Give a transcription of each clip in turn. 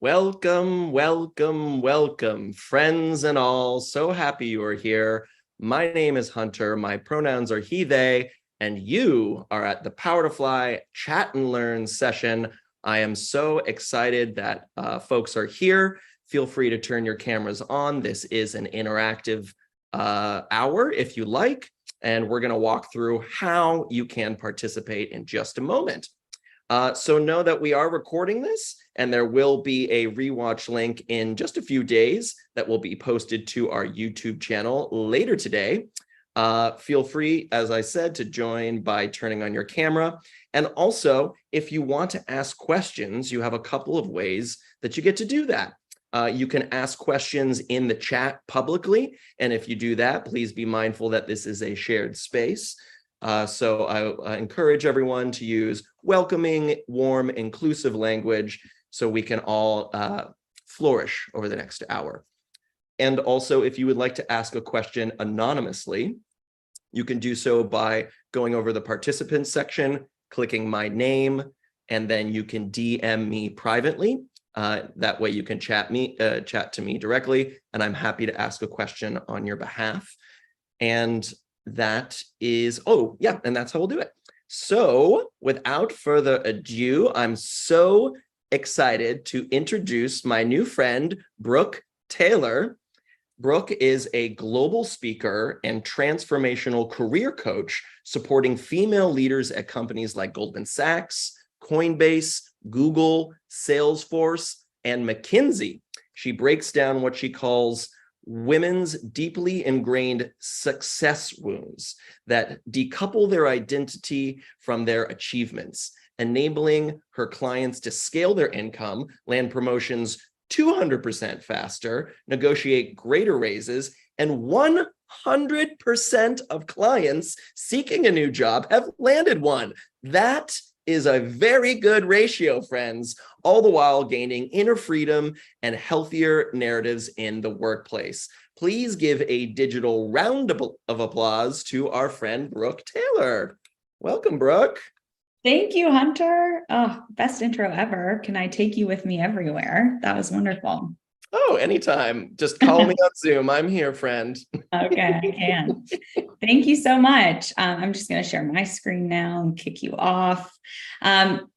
Welcome, welcome, welcome, friends and all. So happy you are here. My name is Hunter. My pronouns are he, they, and you are at the Power to Fly Chat and Learn session. I am so excited that folks are here. Feel free to turn your cameras on. This is an interactive hour, if you like, and we're going to walk through how you can participate in just a moment. So know that we are recording this, and there will be a rewatch link in just a few days that will be posted to our YouTube channel later today. Feel free, as I said, to join by turning on your camera. And also, if you want to ask questions, you have a couple of ways that you get to do that. You can ask questions in the chat publicly. And if you do that, please be mindful that this is a shared space. So I encourage everyone to use welcoming, warm, inclusive language so we can all flourish over the next hour. And also, if you would like to ask a question anonymously, you can do so by going over the participants section, clicking my name, and then you can DM me privately. That way you can chat to me directly, and I'm happy to ask a question on your behalf. And that is, and that's how we'll do it. So without further ado, I'm so excited to introduce my new friend, Brooke Taylor. Brooke is a global speaker and transformational career coach supporting female leaders at companies like Goldman Sachs, Coinbase, Google, Salesforce, and McKinsey. She breaks down what she calls women's deeply ingrained success wounds that decouple their identity from their achievements, enabling her clients to scale their income, land promotions 200% faster, negotiate greater raises, and 100% of clients seeking a new job have landed one. That is a very good ratio, friends, all the while gaining inner freedom and healthier narratives in the workplace. Please give a digital round of applause to our friend, Brooke Taylor. Welcome, Brooke. Thank you, Hunter. Oh, best intro ever. Can I take you with me everywhere? That was wonderful. Oh, anytime. Just call me on Zoom. I'm here, friend. Okay, I can. Thank you so much. I'm just going to share my screen now and kick you off.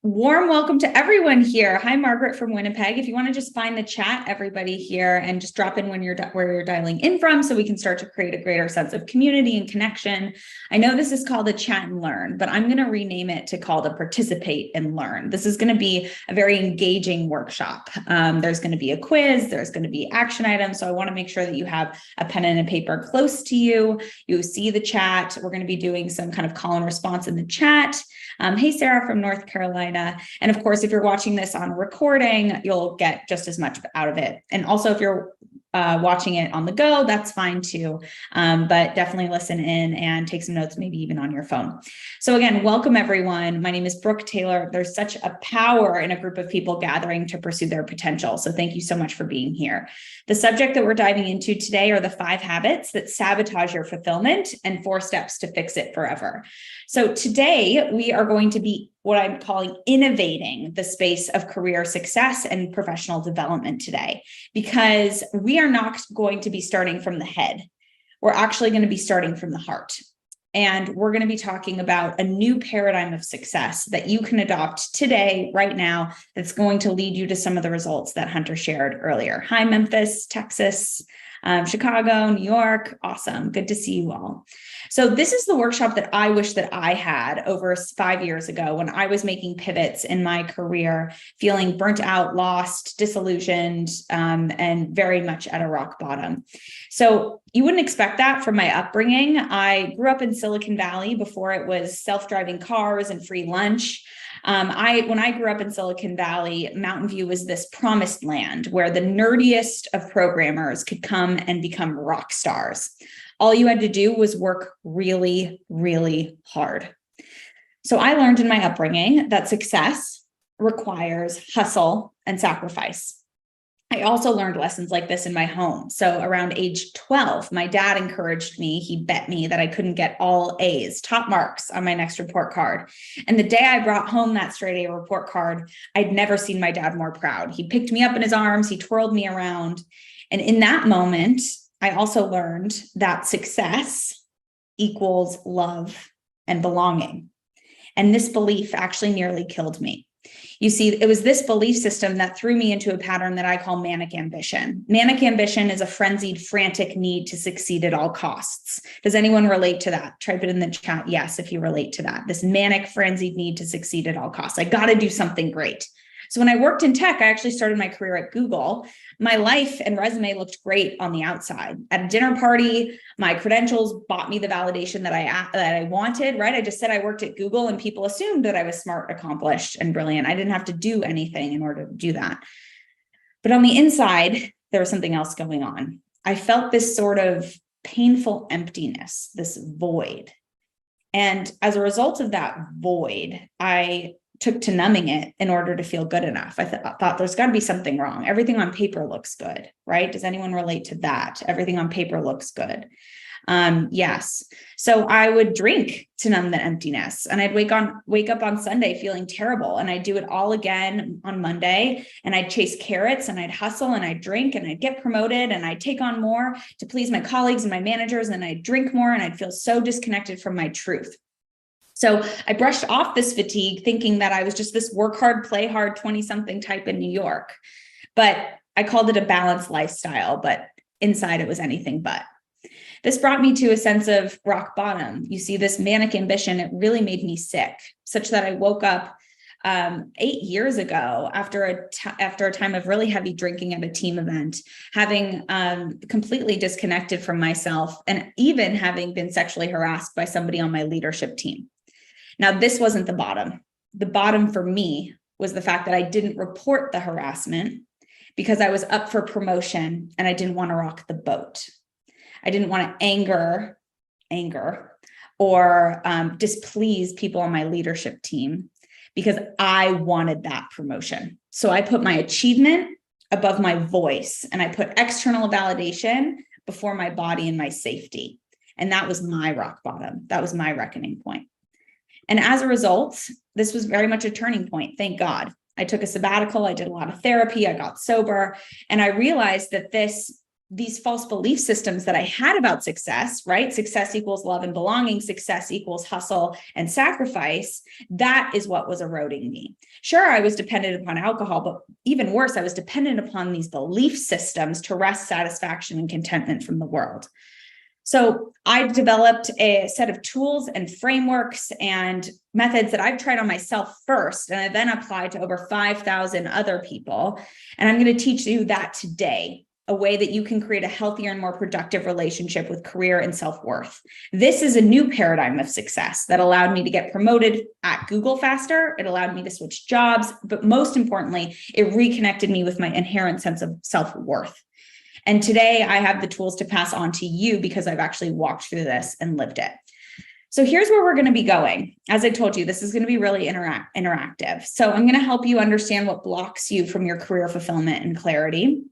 Warm welcome to everyone here. Hi, Margaret from Winnipeg. If you want to just find the chat, everybody here, and just drop in when where you're dialing in from so we can start to create a greater sense of community and connection. I know this is called a chat and learn, but I'm going to rename it to called a participate and learn. This is going to be a very engaging workshop. There's going to be a quiz. There's going to be action items. So I want to make sure that you have a pen and a paper close to you. You see the chat. We're going to be doing some kind of call and response in the chat. Hey, Sarah from North Carolina. And of course, if you're watching this on a recording, you'll get just as much out of it. And also, if you're watching it on the go, that's fine too. But definitely listen in and take some notes, maybe even on your phone. So again, welcome everyone. My name is Brooke Taylor. There's such a power in a group of people gathering to pursue their potential. So thank you so much for being here. The subject that we're diving into today are the 5 habits that sabotage your fulfillment and 4 steps to fix it forever. So today we are going to be what I'm calling innovating the space of career success and professional development today, because we are not going to be starting from the head. We're actually going to be starting from the heart. And we're going to be talking about a new paradigm of success that you can adopt today, right now, that's going to lead you to some of the results that Hunter shared earlier. Hi, Memphis, Texas, Chicago, New York. Awesome. Good to see you all. So this is the workshop that I wish that I had over 5 years ago when I was making pivots in my career, feeling burnt out, lost, disillusioned, and very much at a rock bottom. So you wouldn't expect that from my upbringing. I grew up in Silicon Valley before it was self-driving cars and free lunch. When I grew up in Silicon Valley, Mountain View was this promised land where the nerdiest of programmers could come and become rock stars. All you had to do was work really, really hard. So I learned in my upbringing that success requires hustle and sacrifice. I also learned lessons like this in my home. So around age 12, my dad encouraged me. He bet me that I couldn't get all A's, top marks on my next report card. And the day I brought home that straight A report card, I'd never seen my dad more proud. He picked me up in his arms, he twirled me around. And in that moment, I also learned that success equals love and belonging. And this belief actually nearly killed me. You see, it was this belief system that threw me into a pattern that I call manic ambition. Manic ambition is a frenzied, frantic need to succeed at all costs. Does anyone relate to that? Type it in the chat. Yes, if you relate to that. This manic, frenzied need to succeed at all costs. I got to do something great. So when I worked in tech, I actually started my career at Google. My life and resume looked great on the outside. At a dinner party, my credentials bought me the validation that I wanted, right? I just said I worked at Google and people assumed that I was smart, accomplished, and brilliant. I didn't have to do anything in order to do that. But on the inside, there was something else going on. I felt this sort of painful emptiness, this void. And as a result of that void, I took to numbing it in order to feel good enough. I thought there's got to be something wrong. Everything on paper looks good, right? Does anyone relate to that? Everything on paper looks good. Yes. So I would drink to numb the emptiness, and I'd wake up on Sunday feeling terrible, and I'd do it all again on Monday, and I'd chase carrots, and I'd hustle, and I'd drink, and I'd get promoted, and I'd take on more to please my colleagues and my managers, and I'd drink more, and I'd feel so disconnected from my truth. So I brushed off this fatigue thinking that I was just this work hard, play hard 20-something type in New York. But I called it a balanced lifestyle, but inside it was anything but. This brought me to a sense of rock bottom. You see, this manic ambition, it really made me sick, such that I woke up 8 years ago after a time of really heavy drinking at a team event, having completely disconnected from myself, and even having been sexually harassed by somebody on my leadership team. Now, this wasn't the bottom. The bottom for me was the fact that I didn't report the harassment because I was up for promotion and I didn't want to rock the boat. I didn't want to anger or displease people on my leadership team because I wanted that promotion. So I put my achievement above my voice, and I put external validation before my body and my safety. And that was my rock bottom. That was my reckoning point. And as a result, this was very much a turning point. Thank God. I took a sabbatical. I did a lot of therapy. I got sober. And I realized that these false belief systems that I had about success, right? Success equals love and belonging. Success equals hustle and sacrifice. That is what was eroding me. Sure, I was dependent upon alcohol, but even worse, I was dependent upon these belief systems to wrest satisfaction and contentment from the world. So I developed a set of tools and frameworks and methods that I've tried on myself first, and I then applied to over 5,000 other people. And I'm going to teach you that today, a way that you can create a healthier and more productive relationship with career and self-worth. This is a new paradigm of success that allowed me to get promoted at Google faster. It allowed me to switch jobs, but most importantly, it reconnected me with my inherent sense of self-worth. And today I have the tools to pass on to you because I've actually walked through this and lived it. So here's where we're going to be going. As I told you, this is going to be really interactive. So I'm going to help you understand what blocks you from your career fulfillment and clarity.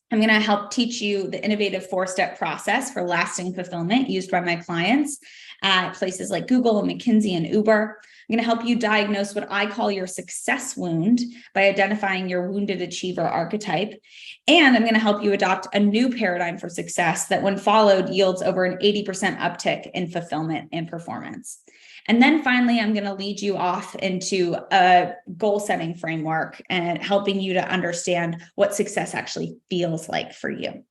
I'm going to help teach you the innovative 4-step process for lasting fulfillment used by my clients at places like Google and McKinsey and Uber. I'm going to help you diagnose what I call your success wound by identifying your wounded achiever archetype. And I'm going to help you adopt a new paradigm for success that, when followed, yields over an 80% uptick in fulfillment and performance. And then finally, I'm going to lead you off into a goal setting framework and helping you to understand what success actually feels like for you.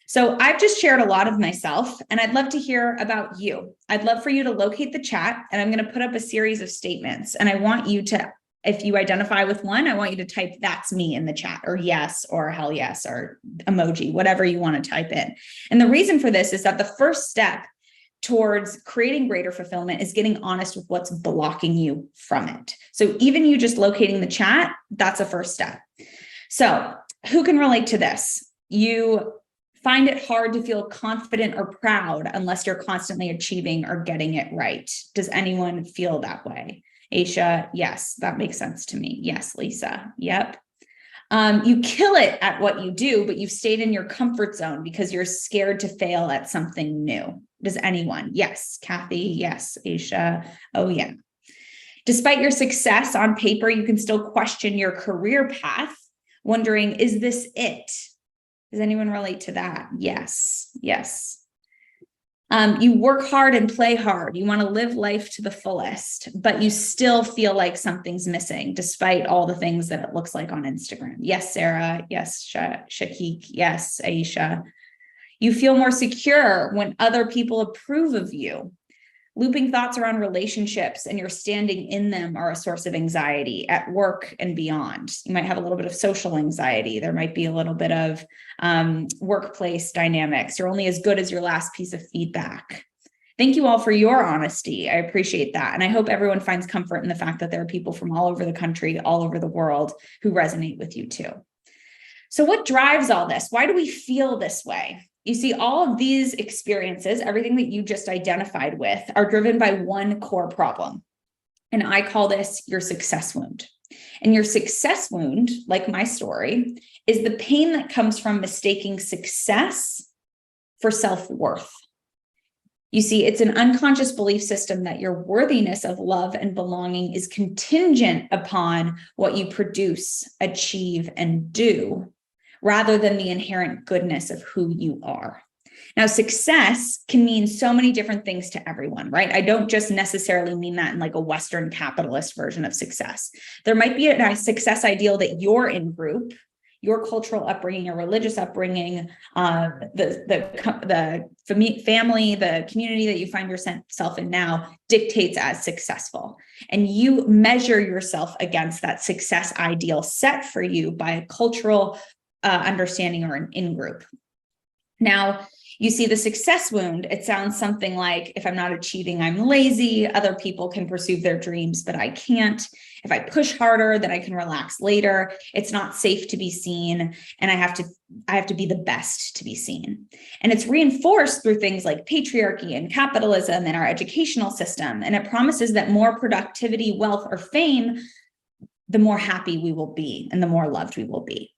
So I've just shared a lot of myself, and I'd love to hear about you. I'd love for you to locate the chat, and I'm going to put up a series of statements. And I want you to, if you identify with one, I want you to type "that's me" in the chat, or yes, or hell yes, or emoji, whatever you want to type in. And the reason for this is that the first step towards creating greater fulfillment is getting honest with what's blocking you from it. So even you just locating the chat, that's a first step. So who can relate to this? You find it hard to feel confident or proud unless you're constantly achieving or getting it right. Does anyone feel that way? Aisha, yes, that makes sense to me. Yes, Lisa, yep. You kill it at what you do, but you've stayed in your comfort zone because you're scared to fail at something new. Does anyone? Yes. Kathy. Yes. Aisha. Oh, yeah. Despite your success on paper, you can still question your career path, wondering, is this it? Does anyone relate to that? Yes. Yes. You work hard and play hard. You want to live life to the fullest, but you still feel like something's missing despite all the things that it looks like on Instagram. Yes, Sarah. Yes, Shakik. Yes, Aisha. You feel more secure when other people approve of you. Looping thoughts around relationships and you're standing in them are a source of anxiety at work and beyond. You might have a little bit of social anxiety. There might be a little bit of workplace dynamics. You're only as good as your last piece of feedback. Thank you all for your honesty. I appreciate that. And I hope everyone finds comfort in the fact that there are people from all over the country, all over the world who resonate with you too. So what drives all this? Why do we feel this way? You see, all of these experiences, everything that you just identified with, are driven by one core problem. And I call this your success wound. And your success wound, like my story, is the pain that comes from mistaking success for self-worth. You see, it's an unconscious belief system that your worthiness of love and belonging is contingent upon what you produce, achieve, and do, rather than the inherent goodness of who you are. Now, success can mean so many different things to everyone, right? I don't just necessarily mean that in like a Western capitalist version of success. There might be a success ideal that you're in group, your cultural upbringing, your religious upbringing, the family, the community that you find yourself in now dictates as successful. And you measure yourself against that success ideal set for you by a cultural understanding or an in-group. Now, you see the success wound, it sounds something like, if I'm not achieving, I'm lazy. Other people can pursue their dreams, but I can't. If I push harder, then I can relax later. It's not safe to be seen. And I have to be the best to be seen. And it's reinforced through things like patriarchy and capitalism and our educational system. And it promises that more productivity, wealth, or fame, the more happy we will be and the more loved we will be.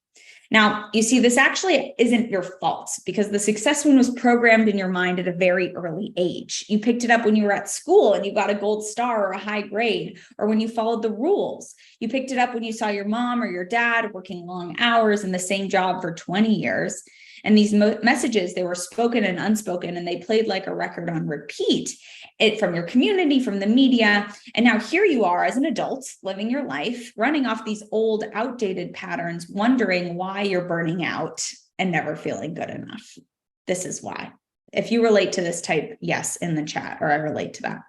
Now, you see, this actually isn't your fault because the success wound was programmed in your mind at a very early age. You picked it up when you were at school and you got a gold star or a high grade, or when you followed the rules. You picked it up when you saw your mom or your dad working long hours in the same job for 20 years. And these messages, they were spoken and unspoken, and they played like a record on repeat. It from your community, from the media. And now here you are as an adult living your life, running off these old, outdated patterns, wondering why you're burning out and never feeling good enough. This is why. If you relate to this, type yes in the chat, or I relate to that.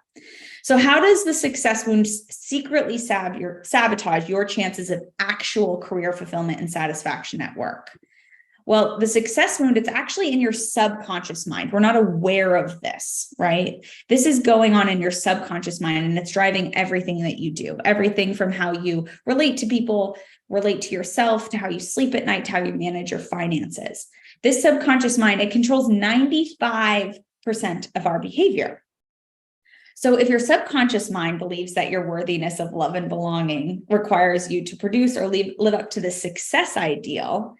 So how does the success wound secretly sabotage your chances of actual career fulfillment and satisfaction at work? Well, the success wound, it's actually in your subconscious mind. We're not aware of this, right? This is going on in your subconscious mind, and it's driving everything that you do, everything from how you relate to people, relate to yourself, to how you sleep at night, to how you manage your finances. This subconscious mind, it controls 95% of our behavior. So if your subconscious mind believes that your worthiness of love and belonging requires you to produce or live up to the success ideal,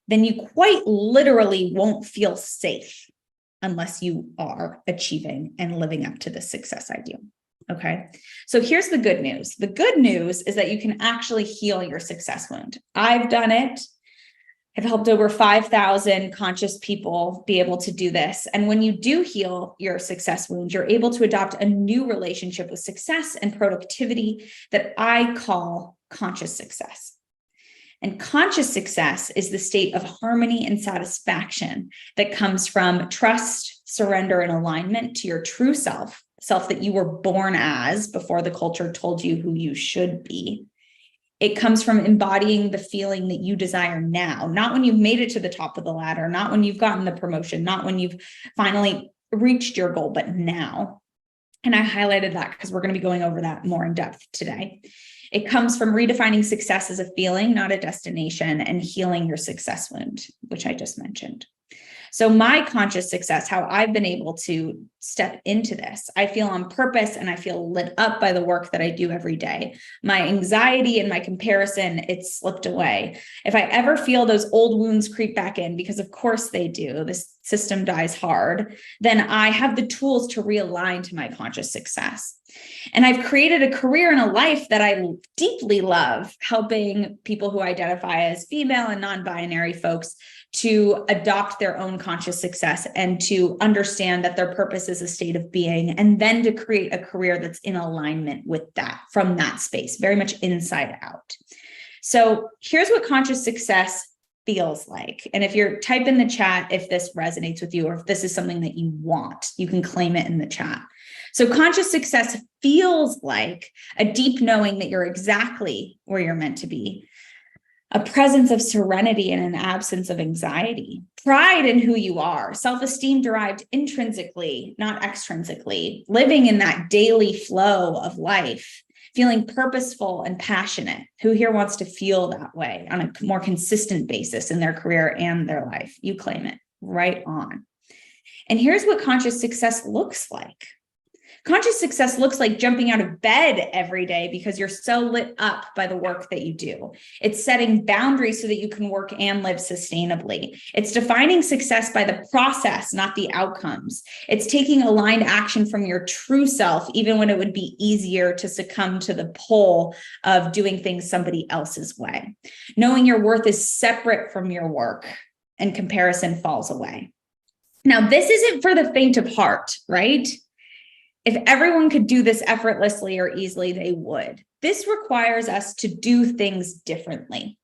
then you quite literally won't feel safe unless you are achieving and living up to the success ideal. Okay. So here's the good news. The good news is that you can actually heal your success wound. I've done it. I've helped over 5,000 conscious people be able to do this. And when you do heal your success wound, you're able to adopt a new relationship with success and productivity that I call conscious success. And conscious success is the state of harmony and satisfaction that comes from trust, surrender, and alignment to your true self that you were born as before the culture told you who you should be. It comes from embodying the feeling that you desire now, not when you've made it to the top of the ladder, not when you've gotten the promotion, not when you've finally reached your goal, but now. And I highlighted that because we're going to be going over that more in depth today. It comes from redefining success as a feeling, not a destination, and healing your success wound, which I just mentioned. So my conscious success, how I've been able to step into this, I feel on purpose and I feel lit up by the work that I do every day. My anxiety and my comparison, it's slipped away. If I ever feel those old wounds creep back in, because of course they do, this system dies hard, then I have the tools to realign to my conscious success. And I've created a career and a life that I deeply love, helping people who identify as female and non-binary folks to adopt their own conscious success and to understand that their purpose is a state of being, and then to create a career that's in alignment with that from that space, very much inside out. So here's what conscious success feels like. And if you're type in the chat, if this resonates with you, or if this is something that you want, you can claim it in the chat. So conscious success feels like a deep knowing that you're exactly where you're meant to be, a presence of serenity and an absence of anxiety, pride in who you are, self-esteem derived intrinsically, not extrinsically, living in that daily flow of life, feeling purposeful and passionate. Who here wants to feel that way on a more consistent basis in their career and their life? You claim it right on. And here's what conscious success looks like. Conscious success looks like jumping out of bed every day because you're so lit up by the work that you do. It's setting boundaries so that you can work and live sustainably. It's defining success by the process, not the outcomes. It's taking aligned action from your true self, even when it would be easier to succumb to the pull of doing things somebody else's way. Knowing your worth is separate from your work and comparison falls away. Now, this isn't for the faint of heart, right? If everyone could do this effortlessly or easily, they would. This requires us to do things differently.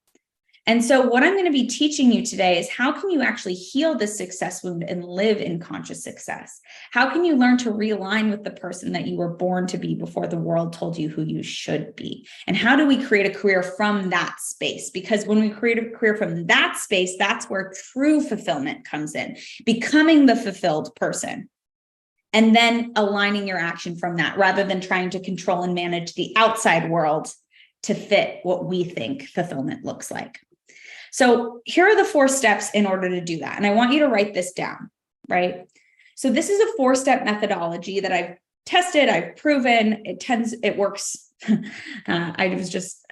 And so what I'm going to be teaching you today is how can you actually heal this success wound and live in conscious success? How can you learn to realign with the person that you were born to be before the world told you who you should be? And how do we create a career from that space? Because when we create a career from that space, that's where true fulfillment comes in, becoming the fulfilled person. And then aligning your action from that rather than trying to control and manage the outside world to fit what we think fulfillment looks like. So here are the 4 steps in order to do that. And I want you to write this down, right? So this is a 4-step methodology that I've tested, I've proven, it works. I was just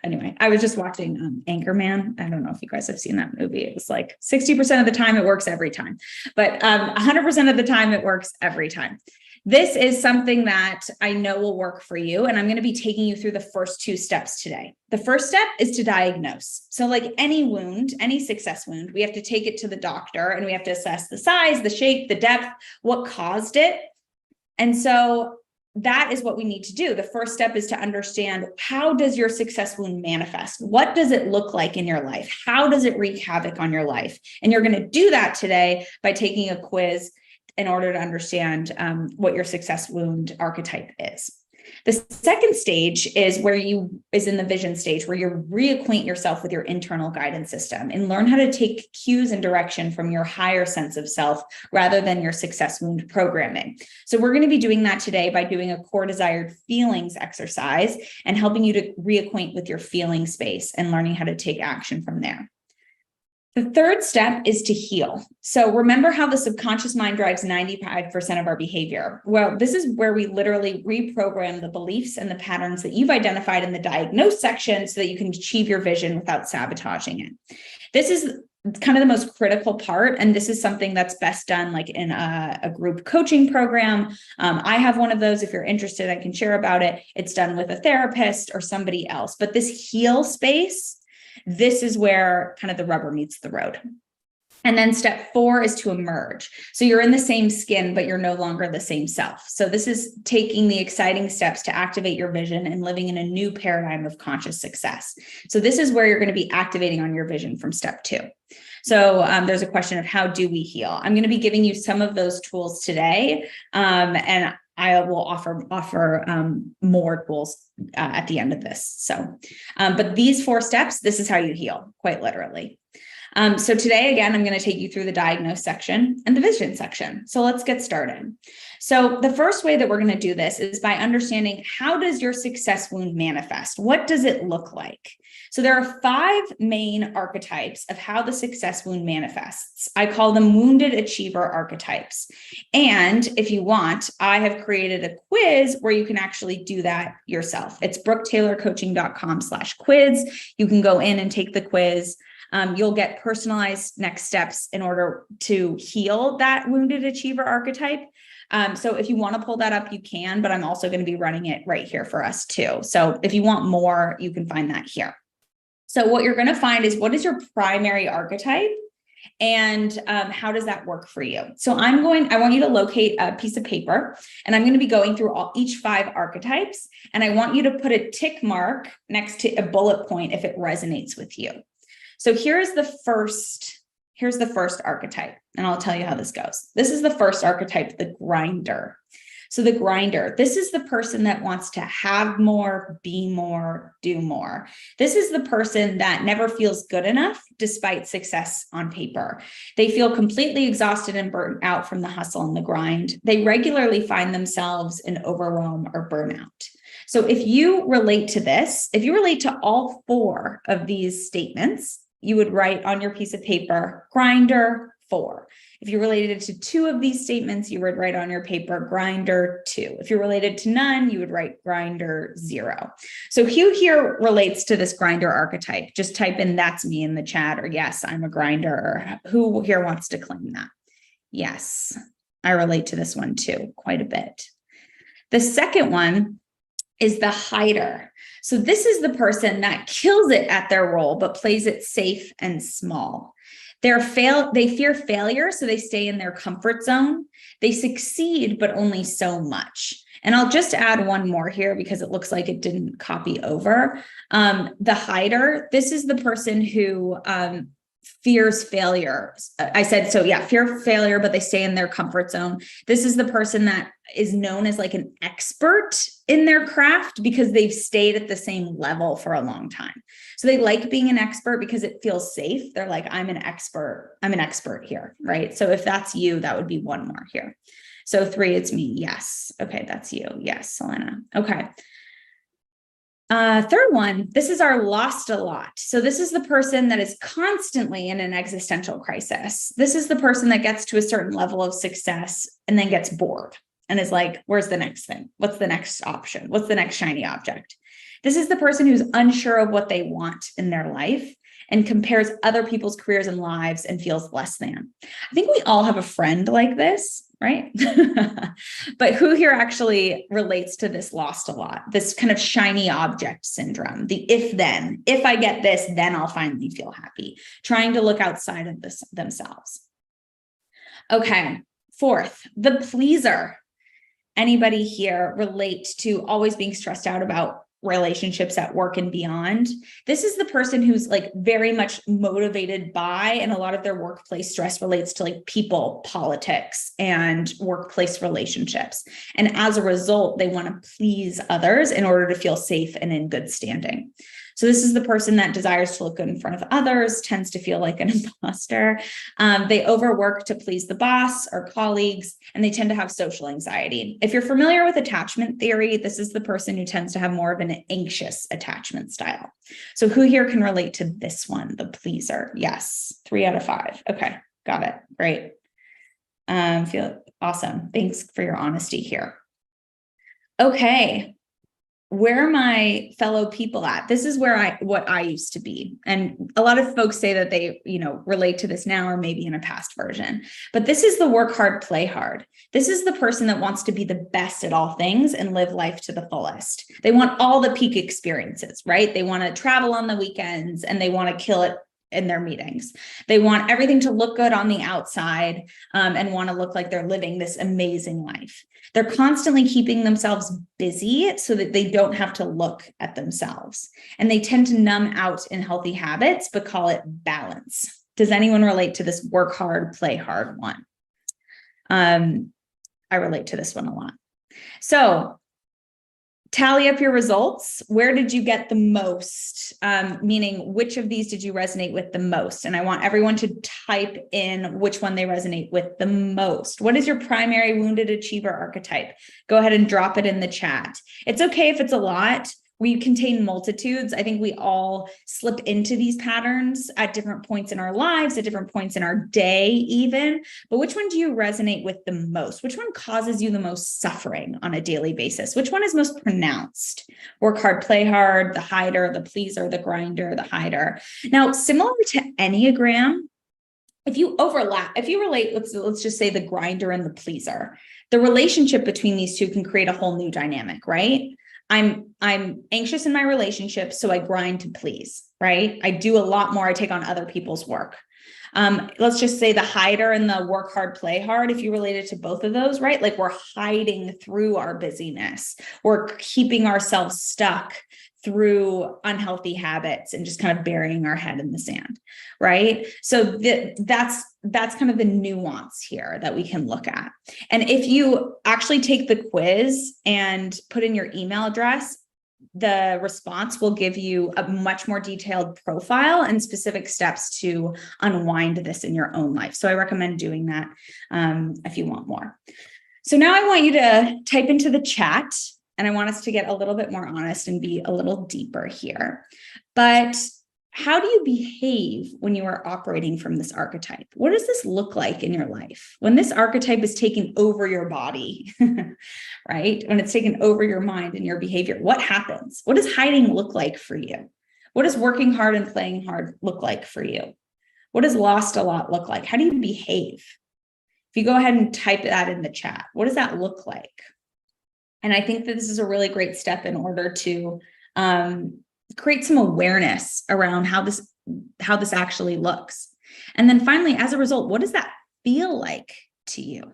watching Anchorman. I don't know if you guys have seen that movie. It was like 60% of the time it works every time, but 100% of the time it works every time. This is something that I know will work for you. And I'm going to be taking you through the first 2 steps today. The first step is to diagnose. So like any wound, any success wound, we have to take it to the doctor and we have to assess the size, the shape, the depth, what caused it. And so that is what we need to do. The first step is to understand, how does your success wound manifest? What does it look like in your life? How does it wreak havoc on your life? And you're going to do that today by taking a quiz in order to understand what your success wound archetype is. The second stage is in the vision stage, where you reacquaint yourself with your internal guidance system and learn how to take cues and direction from your higher sense of self rather than your success wound programming. So we're going to be doing that today by doing a core desired feelings exercise and helping you to reacquaint with your feeling space and learning how to take action from there. The third step is to heal. So remember how the subconscious mind drives 95% of our behavior. Well, this is where we literally reprogram the beliefs and the patterns that you've identified in the diagnose section so that you can achieve your vision without sabotaging it. This is kind of the most critical part. And this is something that's best done like in a group coaching program. I have one of those. If you're interested, I can share about it. It's done with a therapist or somebody else. But this heal space, this is where kind of the rubber meets the road. And then step 4 is to emerge. So you're in the same skin, but you're no longer the same self. So this is taking the exciting steps to activate your vision and living in a new paradigm of conscious success. So this is where you're going to be activating on your vision from step 2. So there's a question of how do we heal? I'm going to be giving you some of those tools today. And I will offer more tools at the end of this. So, but these 4 steps, this is how you heal, quite literally. So today, again, I'm going to take you through the diagnose section and the vision section. So let's get started. So the first way that we're going to do this is by understanding, how does your success wound manifest? What does it look like? So there are 5 main archetypes of how the success wound manifests. I call them wounded achiever archetypes. And if you want, I have created a quiz where you can actually do that yourself. It's brooketaylorcoaching.com/quiz. You can go in and take the quiz. You'll get personalized next steps in order to heal that wounded achiever archetype. So if you want to pull that up, you can, but I'm also going to be running it right here for us too. So if you want more, you can find that here. So what you're going to find is, what is your primary archetype and how does that work for you? So I want you to locate a piece of paper, and I'm going to be going through each 5 archetypes. And I want you to put a tick mark next to a bullet point if it resonates with you. So here's the first archetype, and I'll tell you how this goes. This is the first archetype, the grinder. So the grinder, this is the person that wants to have more, be more, do more. This is the person that never feels good enough despite success on paper. They feel completely exhausted and burnt out from the hustle and the grind. They regularly find themselves in overwhelm or burnout. So if you relate to this, if you relate to all 4 of these statements, you would write on your piece of paper, grinder 4. If you related to 2 of these statements, you would write on your paper, grinder 2. If you're related to none, you would write grinder 0. So who here relates to this grinder archetype? Just type in "that's me" in the chat, or "yes, I'm a grinder," or who here wants to claim that? Yes, I relate to this one too, quite a bit. The second one is the hider. So this is the person that kills it at their role, but plays it safe and small. They fear failure, so they stay in their comfort zone. They succeed, but only so much. And I'll just add one more here because it looks like it didn't copy over. The hider, this is the person who fears failure. I said, so yeah, fear failure, but they stay in their comfort zone. This is the person that is known as like an expert in their craft because they've stayed at the same level for a long time. So they like being an expert because it feels safe. They're like, I'm an expert here, right? So if that's you, that would be one more here. So 3, it's me. Yes. Okay. That's you. Yes, Selena. Okay. Third one, this is our lost a lot. So this is the person that is constantly in an existential crisis. This is the person that gets to a certain level of success and then gets bored and is like, where's the next thing? What's the next option? What's the next shiny object? This is the person who's unsure of what they want in their life and compares other people's careers and lives and feels less than. I think we all have a friend like this, right? But who here actually relates to this lost a lot, this kind of shiny object syndrome, the if I get this, then I'll finally feel happy, trying to look outside of themselves. Okay, 4th, the pleaser. Anybody here relate to always being stressed out about relationships at work and beyond? This is the person who's like very much motivated by, and a lot of their workplace stress relates to like people, politics, and workplace relationships. And as a result, they want to please others in order to feel safe and in good standing. So this is the person that desires to look good in front of others, tends to feel like an imposter. They overwork to please the boss or colleagues, and they tend to have social anxiety. If you're familiar with attachment theory, this is the person who tends to have more of an anxious attachment style. So who here can relate to this one, the pleaser? Yes, 3 out of 5. Okay, got it. Great. Feel awesome. Thanks for your honesty here. Okay. Where are my fellow people at? This is what I used to be. And a lot of folks say that they, relate to this now or maybe in a past version. But this is the work hard, play hard. This is the person that wants to be the best at all things and live life to the fullest. They want all the peak experiences, right? They want to travel on the weekends and they want to kill it in their meetings. They want everything to look good on the outside and want to look like they're living this amazing life. They're constantly keeping themselves busy so that they don't have to look at themselves. And they tend to numb out in healthy habits, but call it balance. Does anyone relate to this work hard, play hard one? I relate to this one a lot. So tally up your results. Where did you get the most? Meaning, which of these did you resonate with the most? And I want everyone to type in which one they resonate with the most. What is your primary wounded achiever archetype? Go ahead and drop it in the chat. It's okay if it's a lot. we contain multitudes. I think we all slip into these patterns at different points in our lives, at different points in our day even. But which one do you resonate with the most? Which one causes you the most suffering on a daily basis? Which one is most pronounced? Work hard, play hard, the hider, the pleaser, the grinder, the hider. Now, similar to Enneagram, if you relate, let's just say the grinder and the pleaser, the relationship between these two can create a whole new dynamic, right? I'm anxious in my relationship, so I grind to please, right? I do a lot more. I take on other people's work. Let's just say the hider and the work hard, play hard. If you relate it to both of those, right? Like we're hiding through our busyness. We're keeping ourselves stuck through unhealthy habits and just kind of burying our head in the sand, right? So that's kind of the nuance here that we can look at. And if you actually take the quiz and put in your email address, the response will give you a much more detailed profile and specific steps to unwind this in your own life. So I recommend doing that if you want more. So now I want you to type into the chat, and I want us to get a little bit more honest and be a little deeper here. But how do you behave when you are operating from this archetype? What does this look like in your life? When this archetype is taking over your body, right? When it's taken over your mind and your behavior, what happens? What does hiding look like for you? What does working hard and playing hard look like for you? What does lost a lot look like? How do you behave? If you go ahead and type that in the chat, what does that look like? And I think that this is a really great step in order to create some awareness around how this actually looks. And then finally, as a result, what does that feel like to you?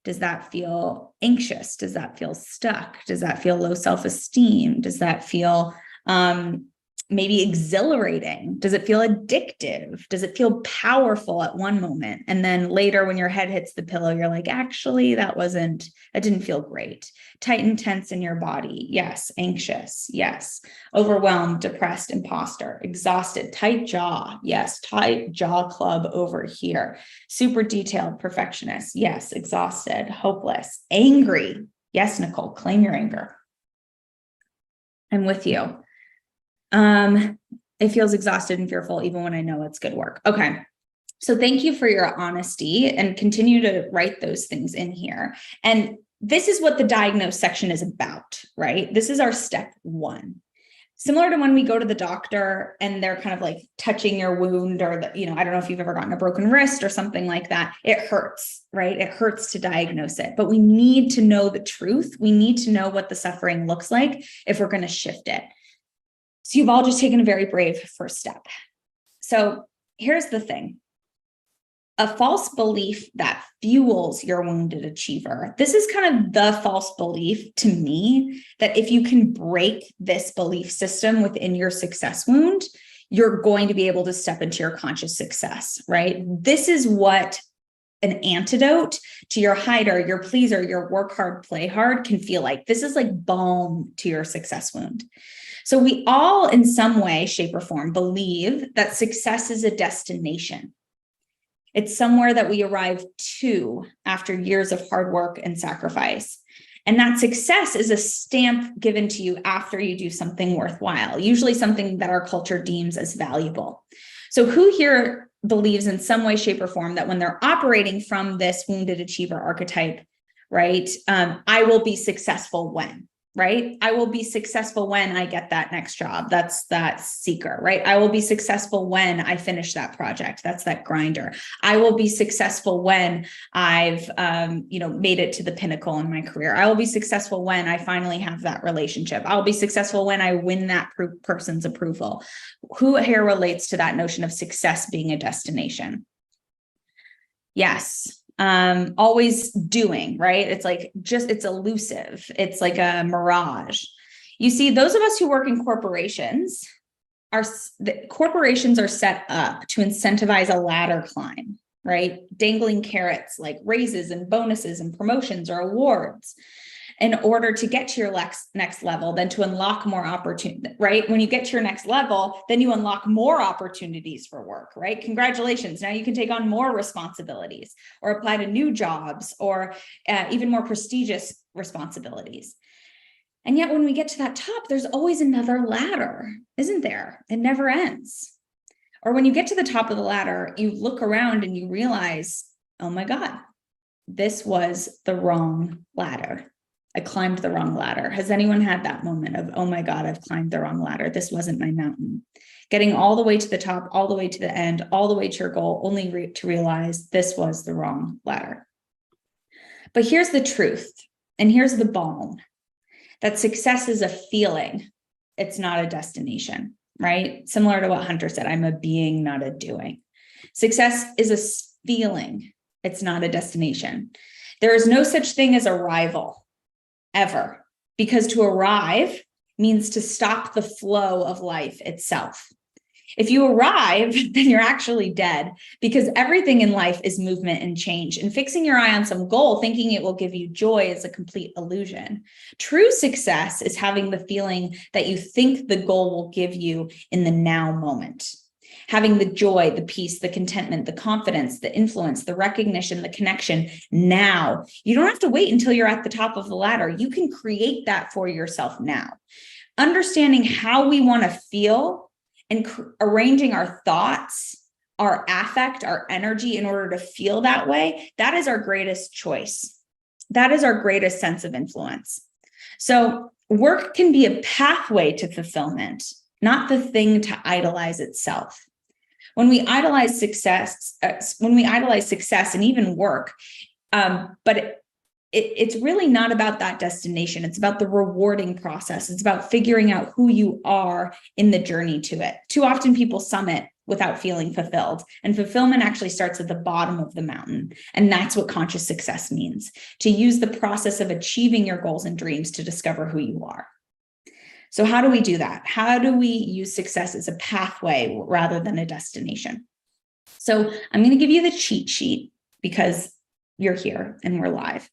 Does that feel anxious? Does that feel stuck? Does that feel low self-esteem? Does that feel maybe exhilarating? Does it feel addictive? Does it feel powerful at one moment? And then later when your head hits the pillow, you're like, actually, that didn't feel great. Tight and tense in your body. Yes. Anxious. Yes. Overwhelmed, depressed, imposter, exhausted, tight jaw. Yes. Tight jaw club over here. Super detailed perfectionist. Yes. Exhausted, hopeless, angry. Yes, Nicole, claim your anger. I'm with you. It feels exhausted and fearful, even when I know it's good work. Okay. So thank you for your honesty, and continue to write those things in here. And this is what the diagnose section is about, right? This is our step one. Similar to when we go to the doctor and they're kind of like touching your wound, or I don't know if you've ever gotten a broken wrist or something like that. It hurts, right? It hurts to diagnose it, but we need to know the truth. We need to know what the suffering looks like if we're going to shift it. So you've all just taken a very brave first step. So here's the thing. A false belief that fuels your wounded achiever. This is kind of the false belief to me, that if you can break this belief system within your success wound, you're going to be able to step into your conscious success, right? This is what an antidote to your hider, your pleaser, your work hard, play hard can feel like. This is like balm to your success wound. So we all, in some way, shape, or form, believe that success is a destination. It's somewhere that we arrive to after years of hard work and sacrifice. And that success is a stamp given to you after you do something worthwhile, usually something that our culture deems as valuable. So who here believes in some way, shape, or form that when they're operating from this wounded achiever archetype, right? I will be successful when, right? I will be successful when I get that next job. That's that seeker, right? I will be successful when I finish that project. That's that grinder. I will be successful when I've, made it to the pinnacle in my career. I will be successful when I finally have that relationship. I'll be successful when I win that person's approval. Who here relates to that notion of success being a destination? Yes. Always doing, right? It's like it's elusive. It's like a mirage. You see, those of us who work in corporations are set up to incentivize a ladder climb, right? Dangling carrots like raises and bonuses and promotions or awards in order to get to your next level, then to unlock more opportunity, right? When you get to your next level, then you unlock more opportunities for work, right? Congratulations. Now you can take on more responsibilities or apply to new jobs or even more prestigious responsibilities. And yet when we get to that top, there's always another ladder, isn't there? It never ends. Or when you get to the top of the ladder, you look around and you realize, oh my God, this was the wrong ladder. I climbed the wrong ladder. Has anyone had that moment of, oh my God, I've climbed the wrong ladder. This wasn't my mountain. Getting all the way to the top, all the way to the end, all the way to your goal, only to realize this was the wrong ladder. But here's the truth, and here's the balm, that success is a feeling. It's not a destination, right? Similar to what Hunter said, I'm a being, not a doing. Success is a feeling. It's not a destination. There is no such thing as arrival, ever, because to arrive means to stop the flow of life itself. If you arrive, then you're actually dead, because everything in life is movement and change. And fixing your eye on some goal, thinking it will give you joy, is a complete illusion. True success is having the feeling that you think the goal will give you in the now moment. Having the joy, the peace, the contentment, the confidence, the influence, the recognition, the connection now. You don't have to wait until you're at the top of the ladder. You can create that for yourself now. Understanding how we want to feel and arranging our thoughts, our affect, our energy in order to feel that way, that is our greatest choice. That is our greatest sense of influence. So work can be a pathway to fulfillment, not the thing to idolize itself. When we idolize success, and even work, but it's really not about that destination. It's about the rewarding process. It's about figuring out who you are in the journey to it. Too often people summit without feeling fulfilled, and fulfillment actually starts at the bottom of the mountain. And that's what conscious success means, to use the process of achieving your goals and dreams to discover who you are. So how do we do that? How do we use success as a pathway rather than a destination? So I'm going to give you the cheat sheet because you're here and we're live.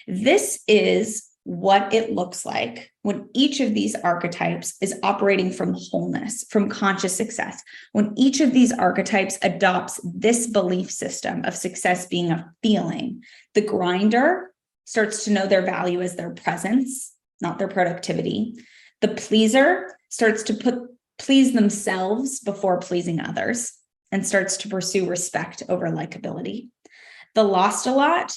This is what it looks like when each of these archetypes is operating from wholeness, from conscious success. When each of these archetypes adopts this belief system of success being a feeling, the grinder starts to know their value as their presence, not their productivity. The pleaser starts to please themselves before pleasing others and starts to pursue respect over likability. The lost a lot,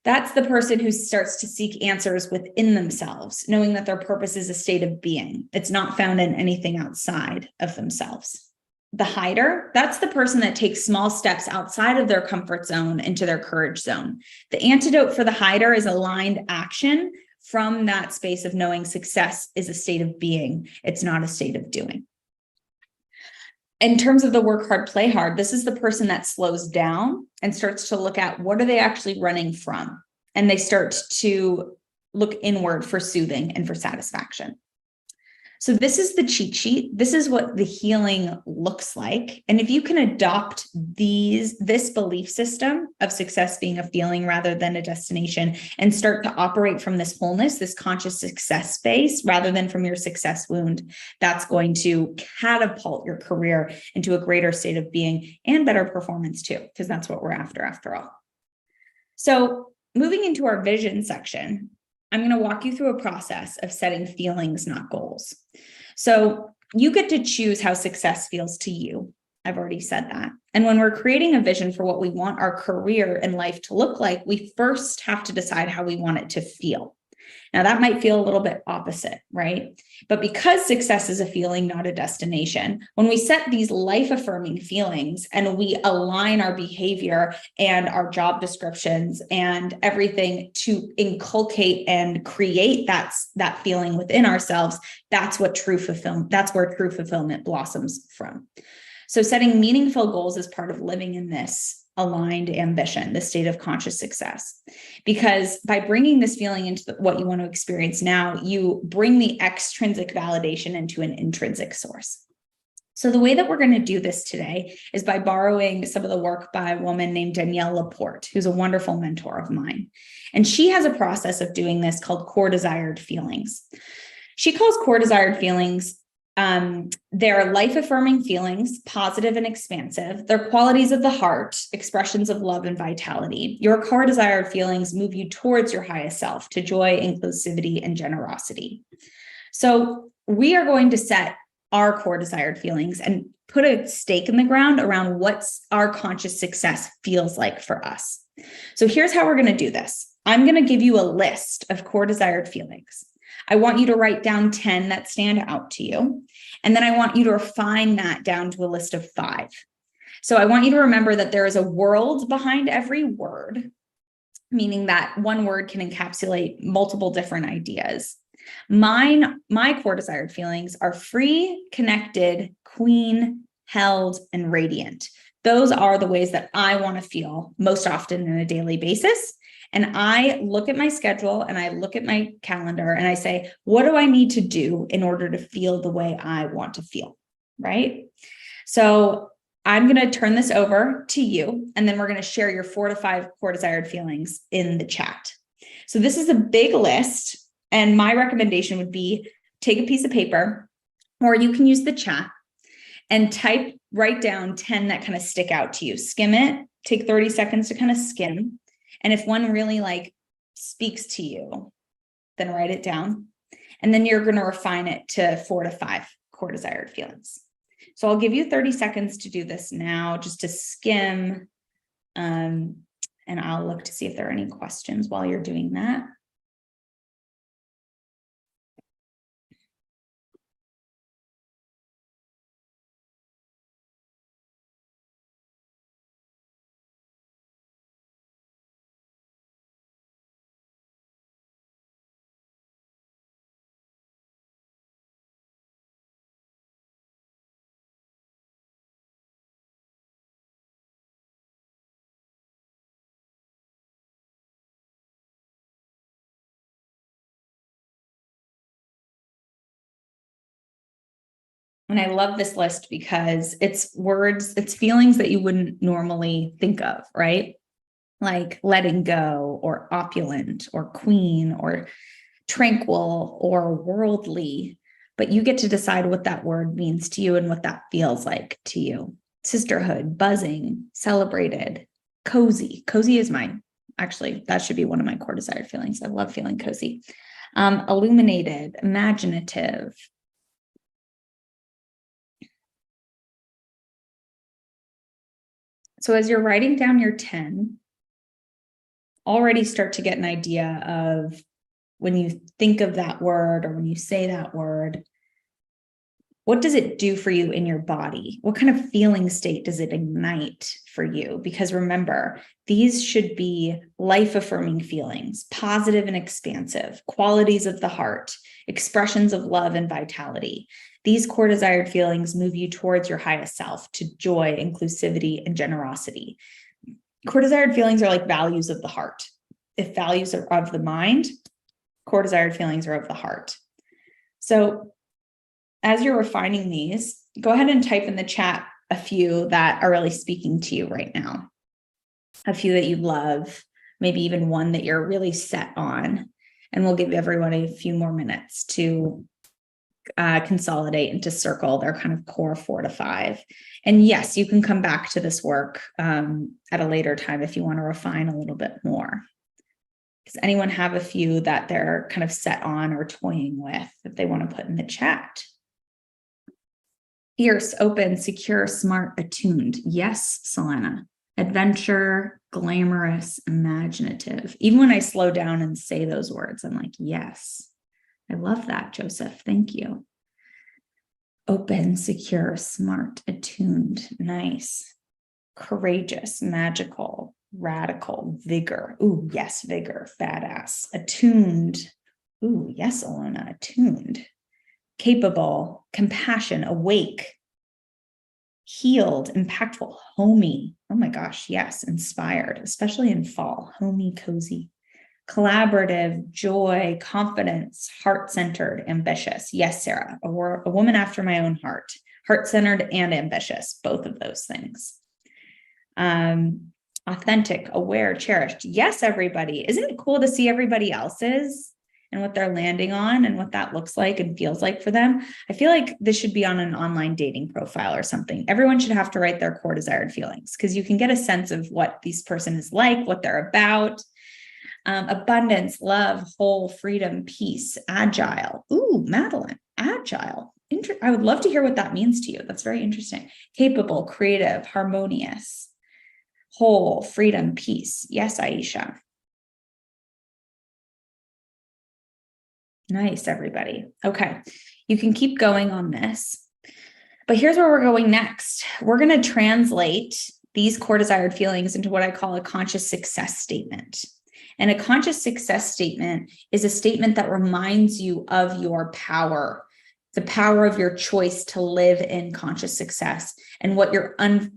that's the person who starts to seek answers within themselves, knowing that their purpose is a state of being. It's not found in anything outside of themselves. The hider, that's the person that takes small steps outside of their comfort zone into their courage zone. The antidote for the hider is aligned action from that space of knowing success is a state of being. It's not a state of doing. In terms of the work hard, play hard, this is the person that slows down and starts to look at what are they actually running from? And they start to look inward for soothing and for satisfaction. So this is the cheat sheet. This is what the healing looks like. And if you can adopt this belief system of success being a feeling rather than a destination, and start to operate from this wholeness, this conscious success space, rather than from your success wound, that's going to catapult your career into a greater state of being and better performance too, because that's what we're after all. So moving into our vision section, I'm going to walk you through a process of setting feelings, not goals. So you get to choose how success feels to you. I've already said that. And when we're creating a vision for what we want our career and life to look like, we first have to decide how we want it to feel. Now, that might feel a little bit opposite, right? But because success is a feeling, not a destination, when we set these life-affirming feelings and we align our behavior and our job descriptions and everything to inculcate and create that feeling within ourselves, that's where true fulfillment blossoms from. So setting meaningful goals is part of living in this aligned ambition, the state of conscious success. Because by bringing this feeling into what you want to experience now, you bring the extrinsic validation into an intrinsic source. So the way that we're going to do this today is by borrowing some of the work by a woman named Danielle Laporte, who's a wonderful mentor of mine. And she has a process of doing this called core desired feelings. She calls core desired feelings They're life-affirming feelings, positive and expansive. They're qualities of the heart, expressions of love and vitality. Your core desired feelings move you towards your highest self, to joy, inclusivity, and generosity. So we are going to set our core desired feelings and put a stake in the ground around what our conscious success feels like for us. So here's how we're going to do this. I'm going to give you a list of core desired feelings. I want you to write down 10 that stand out to you. And then I want you to refine that down to a list of 5. So I want you to remember that there is a world behind every word, meaning that one word can encapsulate multiple different ideas. My core desired feelings are free, connected, queen, held, and radiant. Those are the ways that I want to feel most often on a daily basis. And I look at my schedule and I look at my calendar and I say, what do I need to do in order to feel the way I want to feel? Right? So I'm going to turn this over to you, and then we're going to share your 4 to 5 core desired feelings in the chat. So this is a big list. And my recommendation would be take a piece of paper, or you can use the chat and write down 10 that kind of stick out to you. Skim it, take 30 seconds to kind of skim. And if one really speaks to you, then write it down. And then you're going to refine it to 4 to 5 core desired feelings. So I'll give you 30 seconds to do this now, just to skim. And I'll look to see if there are any questions while you're doing that. And I love this list because it's words, it's feelings that you wouldn't normally think of, right? Like letting go, or opulent, or queen, or tranquil, or worldly. But you get to decide what that word means to you and what that feels like to you. Sisterhood, buzzing, celebrated, cozy. Cozy is mine. Actually, that should be one of my core desired feelings. I love feeling cozy. Illuminated, imaginative. So as you're writing down your 10, already start to get an idea of when you think of that word or when you say that word, what does it do for you in your body? What kind of feeling state does it ignite for you? Because remember, these should be life-affirming feelings, positive and expansive, qualities of the heart, expressions of love and vitality. These core desired feelings move you towards your highest self, to joy, inclusivity, and generosity. Core desired feelings are like values of the heart. If values are of the mind, core desired feelings are of the heart. So as you're refining these, go ahead and type in the chat a few that are really speaking to you right now. A few that you love, maybe even one that you're really set on. And we'll give everyone a few more minutes to consolidate and to circle their kind of core 4 to 5. And yes, you can come back to this work at a later time if you want to refine a little bit more. Does anyone have a few that they're kind of set on or toying with that they want to put in the chat? Fierce, open, secure, smart, attuned. Yes, Selena. Adventure, glamorous, imaginative. Even when I slow down and say those words, I'm like, yes. I love that, Joseph. Thank you. Open, secure, smart, attuned. Nice. Courageous, magical, radical, vigor. Ooh, yes, vigor, badass. Attuned. Ooh, yes, Alona, attuned. Capable, compassion, awake, healed, impactful, homey. Oh my gosh, yes, inspired, especially in fall. Homey, cozy, collaborative, joy, confidence, heart-centered, ambitious. Yes, Sarah, a woman after my own heart, heart-centered and ambitious, both of those things. Authentic, aware, cherished. Yes, everybody. Isn't it cool to see everybody else's? and what they're landing on and what that looks like and feels like for them. I feel like this should be on an online dating profile or something. Everyone should have to write their core desired feelings because you can get a sense of what this person is like, what they're about. Abundance, love, whole, freedom, peace, agile. Ooh, Madeline, agile. I would love to hear what that means to you. That's very interesting. Capable, creative, harmonious, whole, freedom, peace. Yes, Aisha. Nice, everybody. Okay, you can keep going on this. But here's where we're going next. We're going to translate these core desired feelings into what I call a conscious success statement. And a conscious success statement is a statement that reminds you of your power, the power of your choice to live in conscious success and what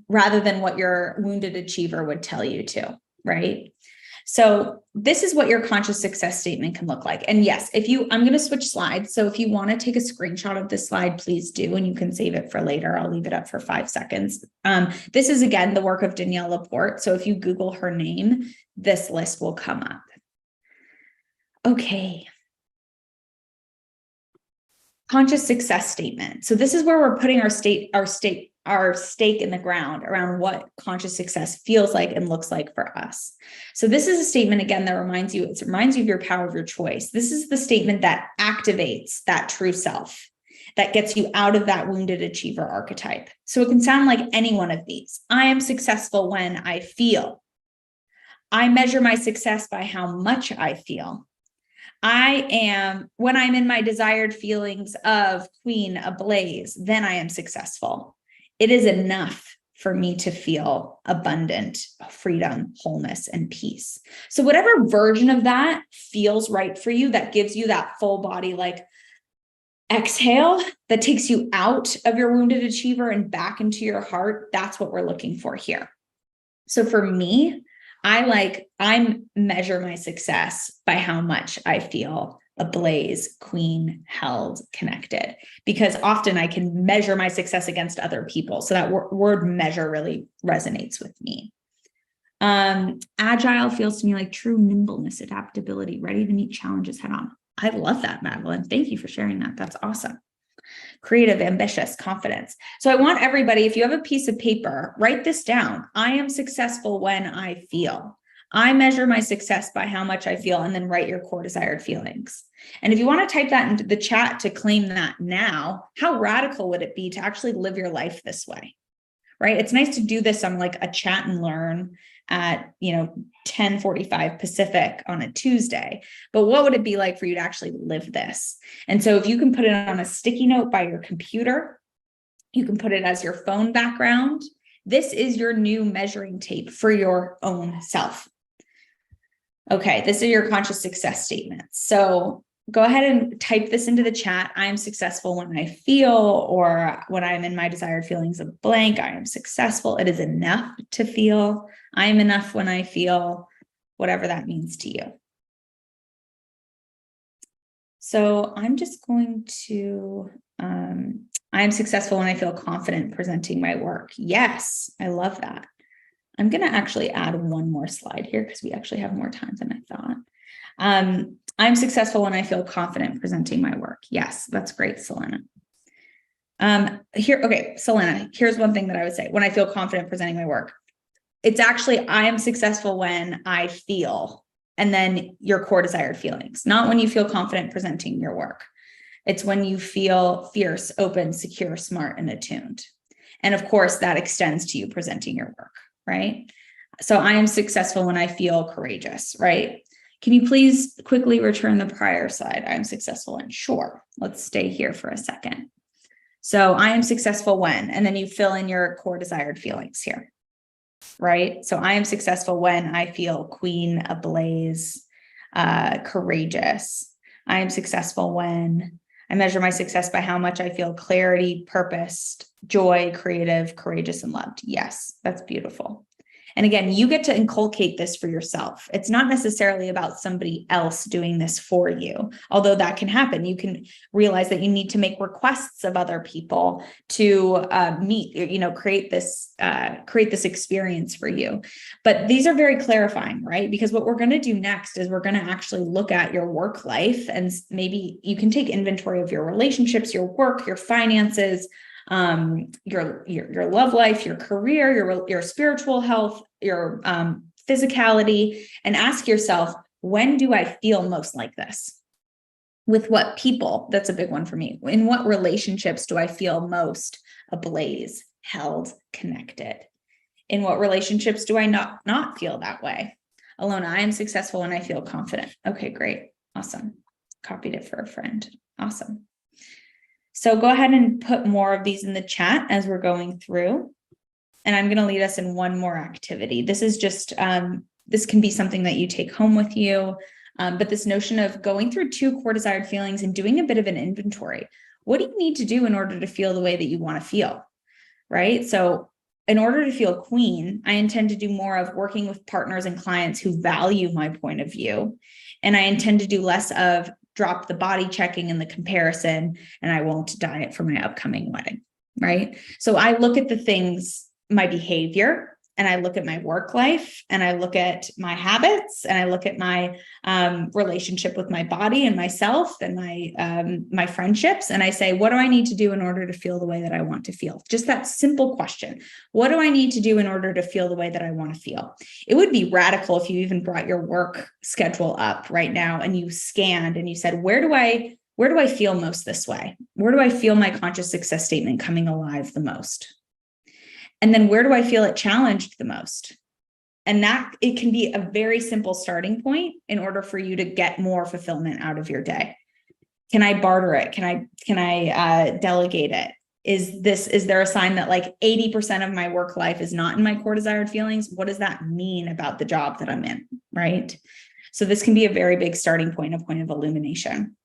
rather than what your wounded achiever would tell you to, right? So this is what your conscious success statement can look like. And yes, I'm going to switch slides. So if you want to take a screenshot of this slide, please do, and you can save it for later. I'll leave it up for 5 seconds. This is, again, the work of Danielle Laporte. So if you Google her name, this list will come up. Okay. Conscious success statement. So this is where we're putting our stake in the ground around what conscious success feels like and looks like for us. So this is a statement, again, that reminds you of your power of your choice. This is the statement that activates that true self, that gets you out of that wounded achiever archetype. So it can sound like any one of these. I am successful when I feel. I measure my success by how much I feel. When I'm in my desired feelings of queen ablaze, then I am successful. It is enough for me to feel abundant, freedom, wholeness, and peace. So whatever version of that feels right for you, that gives you that full body, like exhale, that takes you out of your wounded achiever and back into your heart, that's what we're looking for here. So for me, I measure my success by how much I feel ablaze, queen, held, connected, because often I can measure my success against other people. So that word measure really resonates with me. Agile feels to me like true nimbleness, adaptability, ready to meet challenges head on. I love that, Madeline. Thank you for sharing that. That's awesome. Creative, ambitious, confidence. So I want everybody, if you have a piece of paper, write this down. I am successful when I feel. I measure my success by how much I feel, and then write your core desired feelings. And if you want to type that into the chat to claim that now, how radical would it be to actually live your life this way? Right? It's nice to do this on like a chat and learn at 10:45 Pacific on a Tuesday. But what would it be like for you to actually live this? And so if you can put it on a sticky note by your computer, you can put it as your phone background. This is your new measuring tape for your own self. Okay, this is your conscious success statement. So go ahead and type this into the chat. I am successful when I feel, or when I'm in my desired feelings of blank. I am successful. It is enough to feel. I am enough when I feel, whatever that means to you. So I'm just going to, I am successful when I feel confident presenting my work. Yes, I love that. I'm going to actually add one more slide here because we actually have more time than I thought. I'm successful when I feel confident presenting my work. Yes, that's great, Selena. Selena, here's one thing that I would say when I feel confident presenting my work. It's actually, I am successful when I feel, and then your core desired feelings, not when you feel confident presenting your work. It's when you feel fierce, open, secure, smart, and attuned. And of course, that extends to you presenting your work, right? So I am successful when I feel courageous, right? Can you please quickly return the prior slide? I'm successful when, sure. Let's stay here for a second. So I am successful when, and then you fill in your core desired feelings here, right? So I am successful when I feel queen, ablaze, courageous. I am successful when I measure my success by how much I feel clarity, purpose, joy, creative, courageous, and loved. Yes, that's beautiful. And again, you get to inculcate this for yourself. It's not necessarily about somebody else doing this for you, although that can happen. You can realize that you need to make requests of other people to create this experience for you. But these are very clarifying, right? Because what we're going to do next is we're going to actually look at your work life, and maybe you can take inventory of your relationships, your work, your finances, your love life, your career, your spiritual health, your physicality, and ask yourself, when do I feel most like this? With what people? That's a big one for me. In what relationships do I feel most ablaze, held, connected? In what relationships do I not feel that way? Alona, I am successful when I feel confident. Okay, great. Awesome. Copied it for a friend. Awesome. So go ahead and put more of these in the chat as we're going through. And I'm going to lead us in one more activity. This is just, this can be something that you take home with you. But this notion of going through 2 core desired feelings and doing a bit of an inventory. What do you need to do in order to feel the way that you want to feel? Right? So in order to feel queen, I intend to do more of working with partners and clients who value my point of view. And I intend to do less of drop the body checking and the comparison, and I won't diet for my upcoming wedding, right? So I look at the things, my behavior, and I look at my work life, and I look at my habits, and I look at my relationship with my body and myself and my friendships. And I say, what do I need to do in order to feel the way that I want to feel? Just that simple question. What do I need to do in order to feel the way that I want to feel? It would be radical if you even brought your work schedule up right now and you scanned and you said, where do I feel most this way? Where do I feel my conscious success statement coming alive the most? And then where do I feel it challenged the most? And that it can be a very simple starting point in order for you to get more fulfillment out of your day. Can I barter it? Can I delegate it? Is there a sign that like 80% of my work life is not in my core desired feelings? What does that mean about the job that I'm in? Right? So this can be a very big starting point, a point of illumination.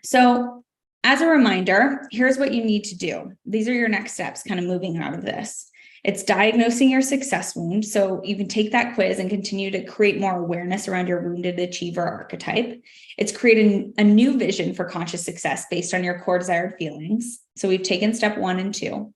So as a reminder, here's what you need to do. These are your next steps, kind of moving out of this. It's diagnosing your success wound. So you can take that quiz and continue to create more awareness around your wounded achiever archetype. It's creating a new vision for conscious success based on your core desired feelings. So we've taken step 1 and 2.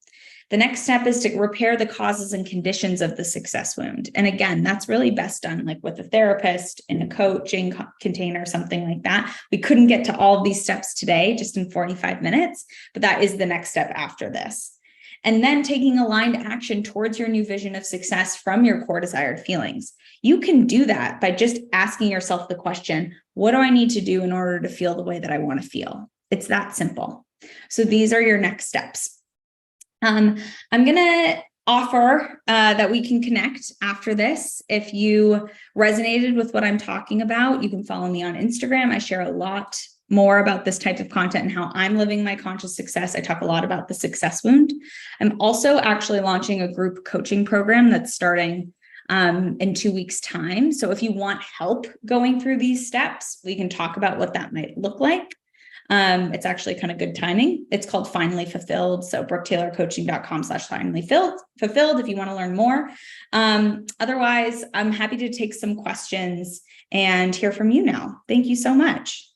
The next step is to repair the causes and conditions of the success wound. And again, that's really best done like with a therapist in a coaching container, something like that. We couldn't get to all of these steps today, just in 45 minutes, but that is the next step after this. And then taking aligned action towards your new vision of success from your core desired feelings. You can do that by just asking yourself the question, what do I need to do in order to feel the way that I want to feel? It's that simple. So these are your next steps. I'm going to offer that we can connect after this. If you resonated with what I'm talking about, you can follow me on Instagram. I share a lot more about this type of content and how I'm living my conscious success. I talk a lot about the success wound. I'm also actually launching a group coaching program that's starting in 2 weeks' time. So if you want help going through these steps, we can talk about what that might look like. It's actually kind of good timing. It's called Finally Fulfilled. So brooketaylorcoaching.com/finally fulfilled if you want to learn more. Otherwise, I'm happy to take some questions and hear from you now. Thank you so much.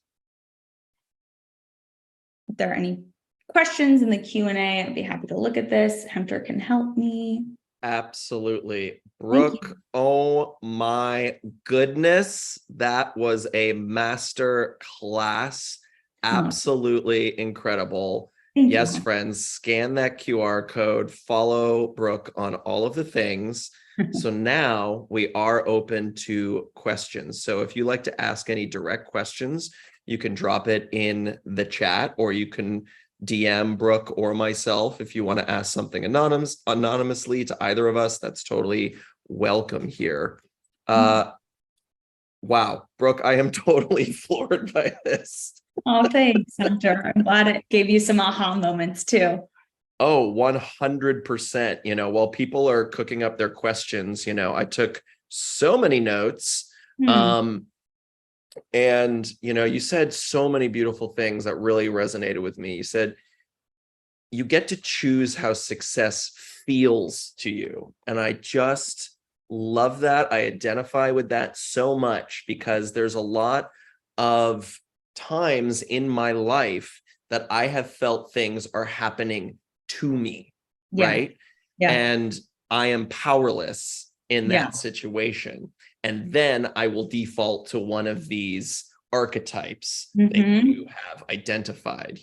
If there are any questions in the Q&A, I'd be happy to look at this. Hunter can help me. Absolutely. Brooke, oh my goodness. That was a master class. Absolutely incredible. Yes, friends, scan that QR code, follow Brooke on all of the things. So now we are open to questions. So if you like to ask any direct questions, you can drop it in the chat, or you can DM Brooke or myself if you want to ask something anonymously to either of us. That's totally welcome here. Wow, Brooke, I am totally floored by this. Oh, thanks, Hunter. I'm glad it gave you some aha moments too. Oh, 100%. You know, while people are cooking up their questions, you know, I took so many notes. And, you know, you said so many beautiful things that really resonated with me. You said you get to choose how success feels to you. And I just love that. I identify with that so much because there's a lot of times in my life that I have felt things are happening to me, Yeah. right? Yeah. And I am powerless in Yeah. that situation. And then I will default to one of these archetypes that you have identified.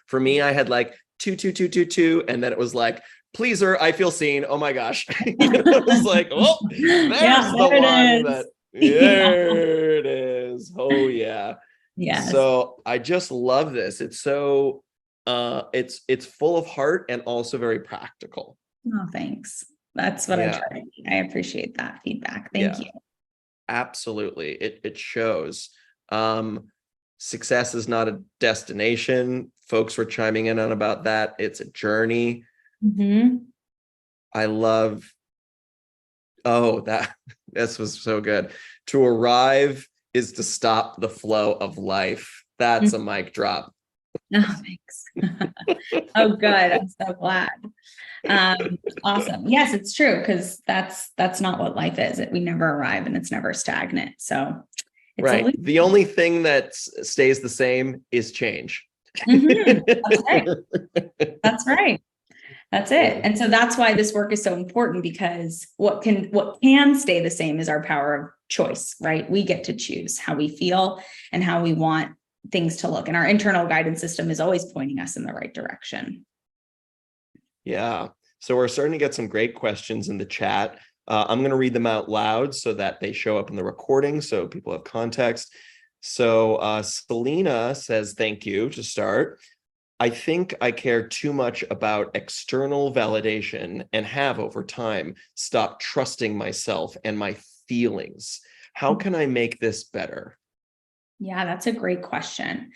For me, I had like 2, 2, 2, 2, 2, and then it was like, pleaser, I feel seen. Oh my gosh. It was like, oh, there's Yeah, the there one it that, is. Yeah. there it is. Oh yeah. Yes. So I just love this. It's so it's full of heart and also very practical. Oh, thanks. That's what I Yeah. try to be. I appreciate that feedback. Thank Yeah. you. Absolutely. It shows. Success is not a destination. Folks were chiming in on about that. It's a journey. I love, this was so good. To arrive is to stop the flow of life. That's a mic drop. Oh, thanks. Oh, good. I'm so glad. Awesome. Yes, it's true, because that's not what life is. We never arrive, and it's never stagnant. So it's right. The only thing that stays the same is change. That's right. That's right. That's it. And so that's why this work is so important, because what can stay the same is our power of choice, right? We get to choose how we feel and how we want things to look. And our internal guidance system is always pointing us in the right direction. Yeah. So we're starting to get some great questions in the chat. I'm going to read them out loud so that they show up in the recording so people have context. So Selena says, thank you to start. I think I care too much about external validation and have over time stopped trusting myself and my feelings. How can I make this better? Yeah, that's a great question.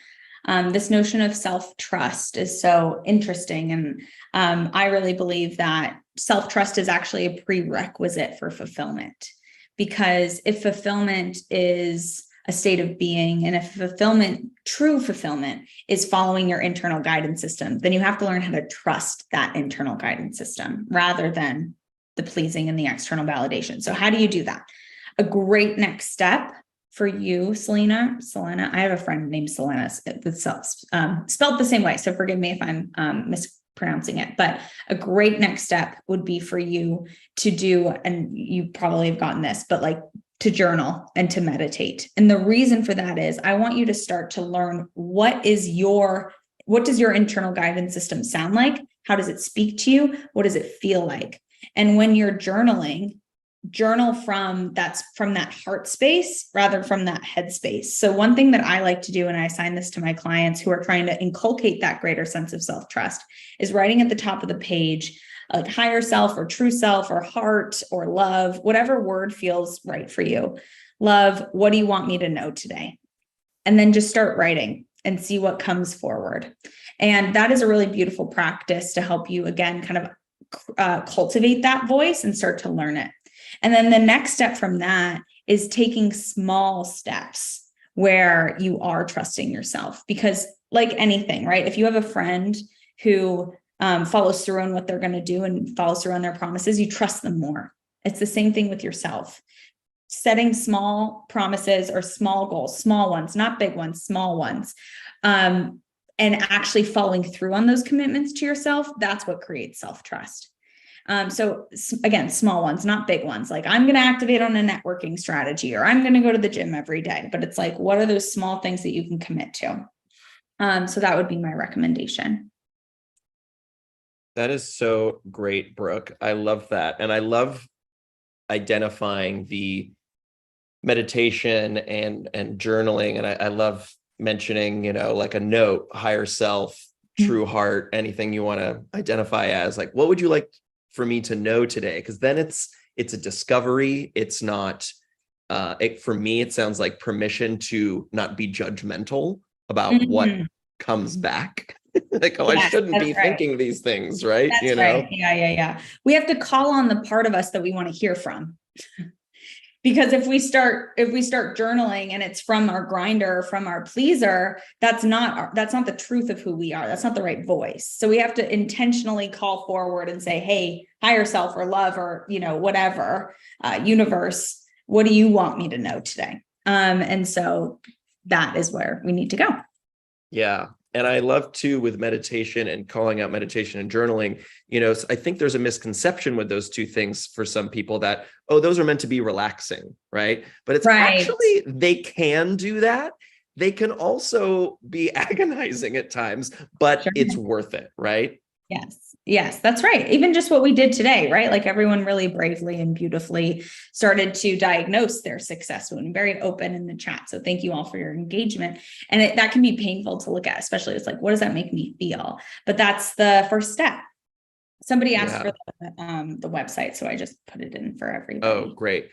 This notion of self-trust is so interesting. And I really believe that self-trust is actually a prerequisite for fulfillment. Because if fulfillment is a state of being, and if true fulfillment is following your internal guidance system, then you have to learn how to trust that internal guidance system rather than the pleasing and the external validation. So how do you do that? A great next step for you, Selena, I have a friend named Selena, spelled the same way. So forgive me if I'm mispronouncing it, but a great next step would be for you to do, and you probably have gotten this, but like to journal and to meditate. And the reason for that is I want you to start to learn what does your internal guidance system sound like? How does it speak to you? What does it feel like? And when you're journaling, journal from that heart space rather from that head space. So one thing that I like to do, and I assign this to my clients who are trying to inculcate that greater sense of self-trust, is writing at the top of the page, like higher self or true self or heart or love, whatever word feels right for you. Love, what do you want me to know today? And then just start writing and see what comes forward. And that is a really beautiful practice to help you, again, kind of cultivate that voice and start to learn it. And then the next step from that is taking small steps where you are trusting yourself, because like anything, right? If you have a friend who follows through on what they're going to do and follows through on their promises, you trust them more. It's the same thing with yourself. Setting small promises or small goals, small ones, not big ones, small ones, and actually following through on those commitments to yourself, that's what creates self-trust. So again, small ones, not big ones. Like I'm going to activate on a networking strategy, or I'm going to go to the gym every day. But it's like, what are those small things that you can commit to? So that would be my recommendation. That is so great, Brooke. I love that. And I love identifying the meditation and journaling. And I love mentioning, like a note, higher self, true heart, anything you want to identify as, like, what would you like for me to know today? Because then it's a discovery. It's not, for me, it sounds like permission to not be judgmental about what comes back. Like, I shouldn't be thinking these things, right? That's right. Yeah. We have to call on the part of us that we want to hear from. Because if we start journaling and it's from our grinder, from our pleaser, that's not the truth of who we are. That's not the right voice. So we have to intentionally call forward and say, hey, higher self or love or, whatever, universe, what do you want me to know today? And so that is where we need to go. Yeah. And I love too, with meditation and calling out meditation and journaling, I think there's a misconception with those two things for some people that, oh, those are meant to be relaxing, right? But it's actually, they can do that. They can also be agonizing at times, but it's worth it, right? Yes, that's right. Even just what we did today, right? Like everyone really bravely and beautifully started to diagnose their success wound, very open in the chat. So thank you all for your engagement. And that can be painful to look at, especially it's like, what does that make me feel? But that's the first step. Somebody asked for the website, so I just put it in for everybody. Oh, great.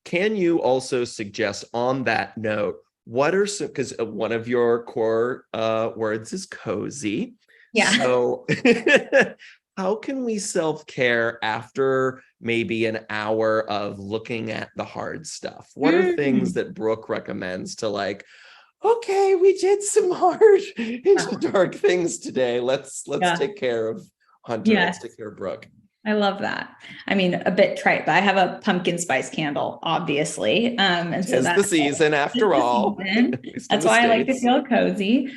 Can you also suggest on that note, what are some, because one of your core words is cozy. Yeah. So how can we self-care after maybe an hour of looking at the hard stuff? What are things that Brooke recommends to like, okay, we did some hard into dark things today. Let's take care of Hunter. Let's take care of Brooke. I love that. I mean, a bit trite, but I have a pumpkin spice candle, obviously. And so that's the season after all. That's why I like to feel cozy.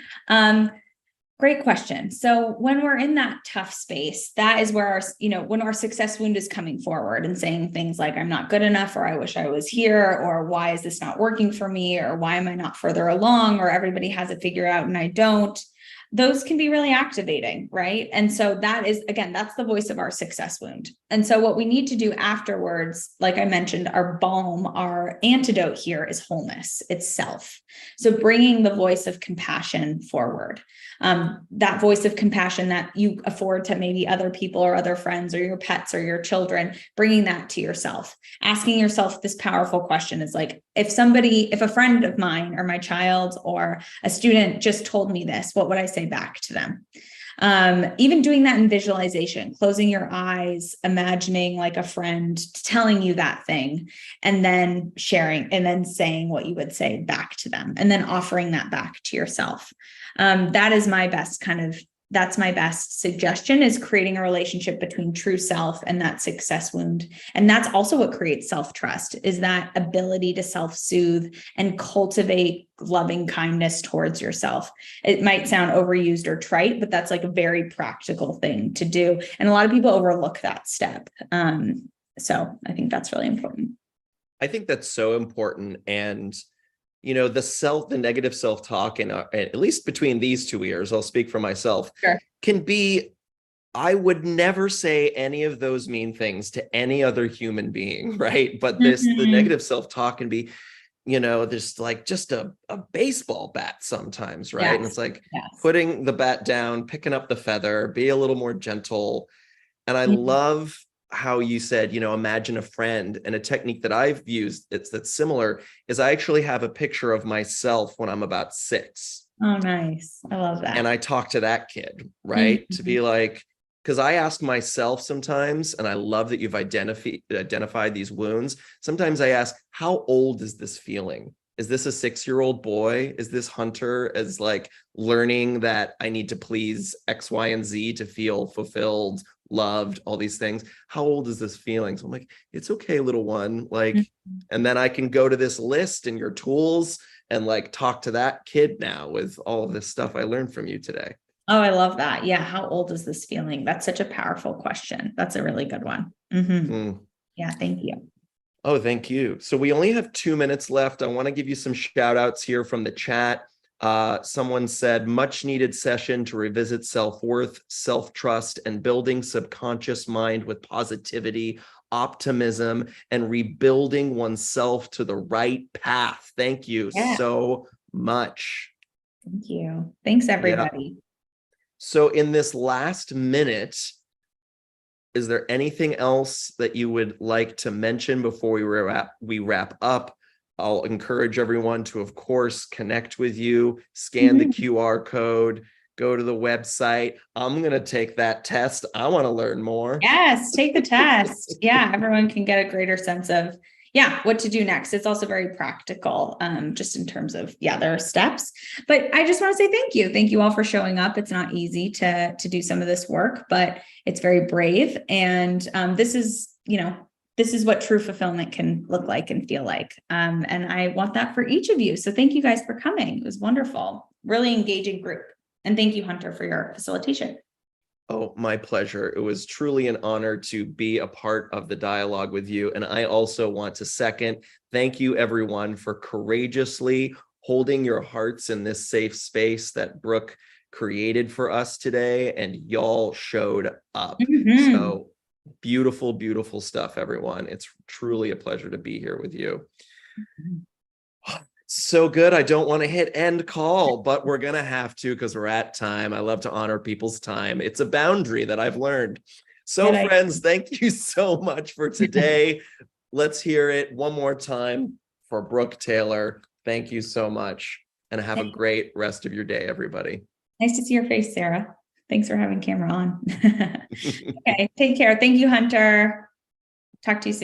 Great question. So when we're in that tough space, that is where when our success wound is coming forward and saying things like, I'm not good enough, or I wish I was here, or why is this not working for me? Or why am I not further along? Or everybody has it figured out and I don't. Those can be really activating, right? And so that is, again, that's the voice of our success wound. And so what we need to do afterwards, like I mentioned, our balm, our antidote here is wholeness, it's self. So bringing the voice of compassion forward, that voice of compassion that you afford to maybe other people or other friends or your pets or your children, bringing that to yourself, asking yourself this powerful question is like, if a friend of mine or my child or a student just told me this, what would I say back to them? Even doing that in visualization, closing your eyes, imagining like a friend telling you that thing, and then sharing and then saying what you would say back to them, and then offering that back to yourself. That is my best that's my best suggestion, is creating a relationship between true self and that success wound. And that's also what creates self-trust, is that ability to self-soothe and cultivate loving kindness towards yourself. It might sound overused or trite, but that's like a very practical thing to do. And a lot of people overlook that step. So I think that's really important. I think that's so important. And the negative self-talk, and at least between these two ears, I'll speak for myself, can be, I would never say any of those mean things to any other human being, right? But the negative self-talk can be, there's like just a baseball bat sometimes, right? And it's like putting the bat down, picking up the feather, be a little more gentle. And I love how you said, imagine a friend. And a technique that I've used that's similar is I actually have a picture of myself when I'm about 6. Oh, nice. I love that. And I talk to that kid, right? To be like, because I ask myself sometimes, and I love that you've identified these wounds. Sometimes I ask, how old is this feeling? Is this a 6-year-old boy? Is this Hunter as like learning that I need to please X, Y, and Z to feel fulfilled, loved, all these things? How old is this feeling? So I'm like, it's okay, little one. Like, and then I can go to this list and your tools and like talk to that kid now with all of this stuff I learned from you today. Oh, I love that. Yeah. How old is this feeling? That's such a powerful question. That's a really good one. Yeah. Thank you. Oh, thank you. So we only have 2 minutes left. I want to give you some shout outs here from the chat. Someone said, much needed session to revisit self-worth, self-trust, and building subconscious mind with positivity, optimism, and rebuilding oneself to the right path. Thank you so much. Thank you. Thanks, everybody. Yeah. So in this last minute, is there anything else that you would like to mention before we wrap up? I'll encourage everyone to, of course, connect with you, scan the QR code, go to the website. I'm going to take that test. I want to learn more. Yes, take the test. Yeah, everyone can get a greater sense of, what to do next. It's also very practical, just in terms of, there are steps, but I just want to say thank you. Thank you all for showing up. It's not easy to do some of this work, but it's very brave. And this is what true fulfillment can look like and feel like. And I want that for each of you. So thank you guys for coming. It was wonderful, really engaging group. And thank you, Hunter, for your facilitation. Oh, my pleasure. It was truly an honor to be a part of the dialogue with you. And I also want to second, thank you everyone for courageously holding your hearts in this safe space that Brooke created for us today. And y'all showed up. Mm-hmm. So beautiful, beautiful stuff, everyone. It's truly a pleasure to be here with you. Mm-hmm. So good. I don't want to hit end call, but we're going to have to because we're at time. I love to honor people's time. It's a boundary that I've learned. So friends, thank you so much for today. Let's hear it one more time for Brooke Taylor. Thank you so much and have a great rest of your day, everybody. Nice to see your face, Sarah. Thanks for having camera on. Okay, take care. Thank you, Hunter. Talk to you soon.